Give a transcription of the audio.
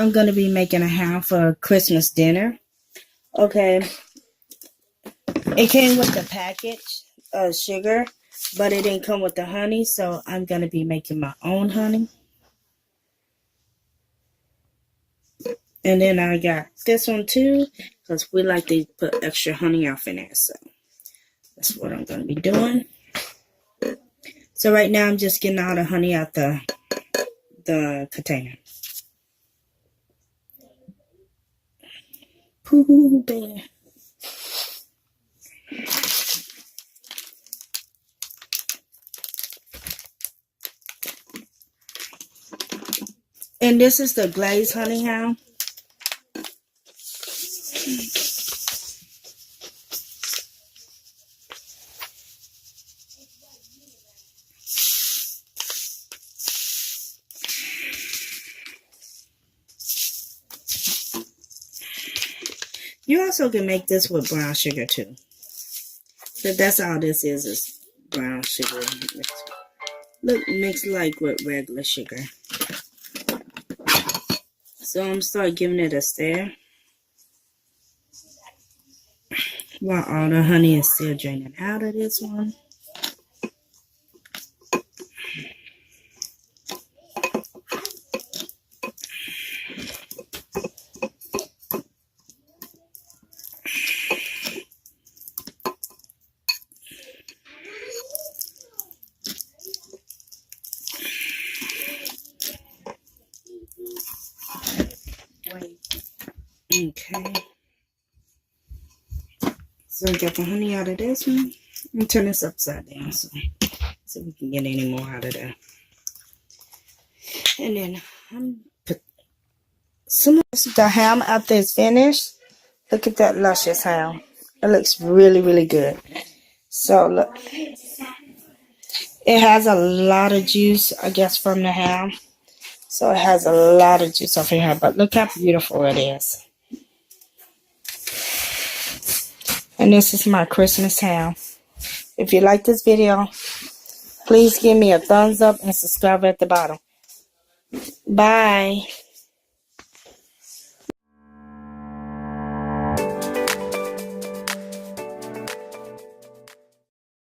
I'm going to be making a ham for Christmas dinner. Okay. It came with the package of sugar, but it didn't come with the honey, so I'm going to be making my own honey. And then I got this one too, because we like to put extra honey off in there, so that's what I'm going to be doing. So right now I'm just getting all the honey out the container. Pooh bear. And this is the glazed honey ham. You also can make this with brown sugar too. But that's all this is brown sugar. Mixed like with regular sugar. So I'm going to start giving it a stir while all the honey is still draining out of this one. Okay. So I got the honey out of this one. I'm going to turn this upside down so we can get any more out of there. And then I'm put some of the ham after it's finished. Look at that luscious ham. It looks really, really good. So look. It has a lot of juice, I guess, from the ham. So it has a lot of juice off in here. But look how beautiful it is. And this is my Christmas ham. If you like this video, please give me a thumbs up and subscribe at the bottom. Bye.